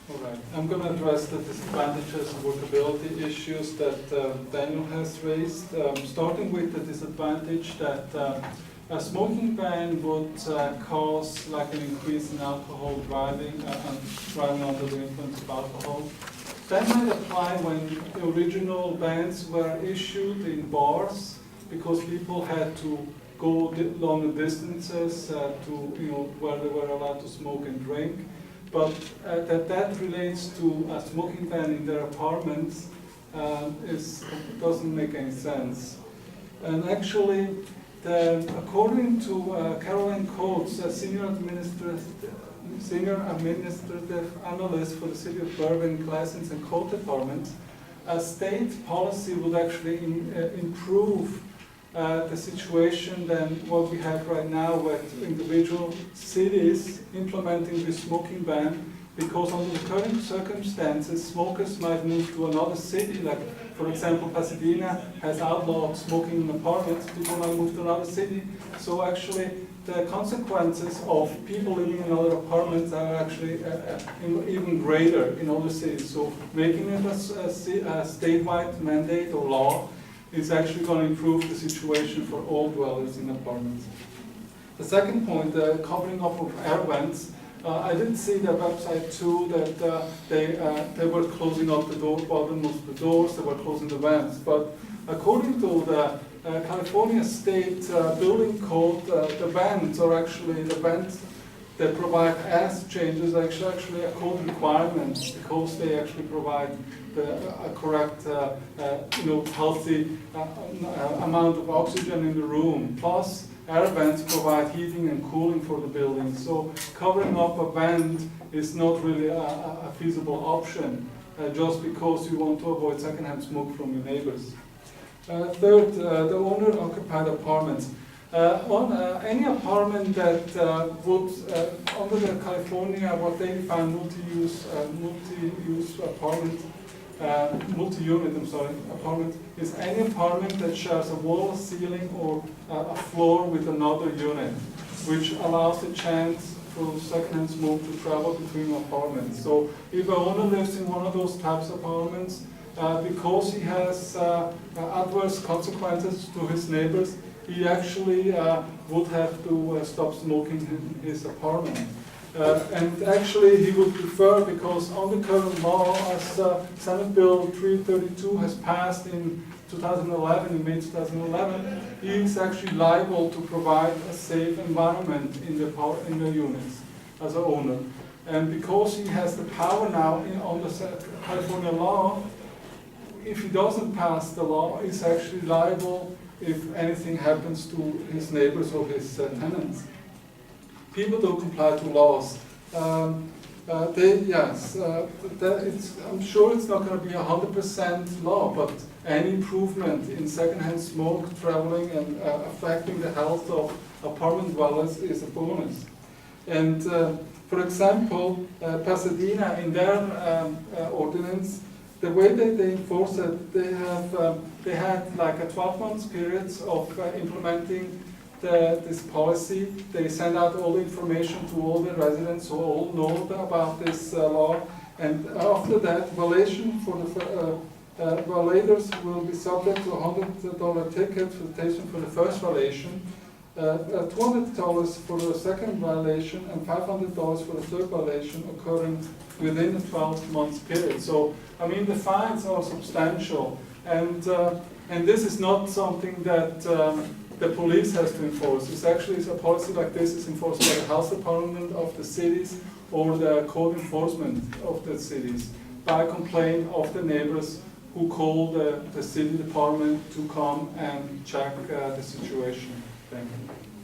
All right. I'm going to address the disadvantages and workability issues that Daniel has raised, starting with the disadvantage that a smoking ban would cause like an increase in alcohol driving and driving under the influence of alcohol. That might apply when the original bans were issued in bars because people had to go longer distances to where they were allowed to smoke and drink. But that relates to a smoking ban in their apartments doesn't make any sense. And actually, according to Caroline Coates, a senior administrative analyst for the City of Berwyn Glassons and Coat Department, a state policy would actually improve the situation than what we have right now with individual cities implementing the smoking ban, because under the current circumstances, smokers might move to another city, like for example Pasadena has outlawed smoking in apartments, people might move to another city, so actually the consequences of people living in other apartments are actually even greater in other cities, so making it a statewide mandate or law is actually going to improve the situation for all dwellers in apartments. The second point, the covering up of air vents. I did see their website too that they were closing up the bottom of the doors, they were closing the vents. But according to the California State Building Code, the vents are actually the vents that provide air changes actually a code requirement because they actually provide a correct, healthy amount of oxygen in the room. Plus, air vents provide heating and cooling for the building. So covering up a vent is not really a feasible option, just because you want to avoid secondhand smoke from your neighbors. Third, the owner-occupied apartments. On any apartment that would, under the California, what they define multi-use apartment, multi-unit, apartment, is any apartment that shares a wall, ceiling, or a floor with another unit, which allows the chance for secondhand smoke to travel between apartments. So if an owner lives in one of those types of apartments, because he has adverse consequences to his neighbors, he actually would have to stop smoking in his apartment. And actually he would prefer, because under current law, as Senate Bill 332 has passed in 2011, in May 2011, he is actually liable to provide a safe environment in the units as an owner. And because he has the power now under California law, if he doesn't pass the law, he's actually liable if anything happens to his neighbors or his tenants. People don't comply to laws. I'm sure it's not going to be 100% law, but any improvement in secondhand smoke traveling and affecting the health of apartment dwellers is a bonus. And for example, Pasadena, in their ordinance, the way that they enforce it, they had like a 12-month period of implementing this policy. They send out all the information to all the residents who all know about this law. And after that, violation for the violators will be subject to a $100 ticket citation for the first violation, $200 for the second violation, and $500 for the third violation occurring within a 12-month period. So, I mean, the fines are substantial, and this is not something that the police has to enforce. It's actually a policy like this is enforced by the health department of the cities or the code enforcement of the cities by complaint of the neighbors who call the city department to come and check the situation. Thank you.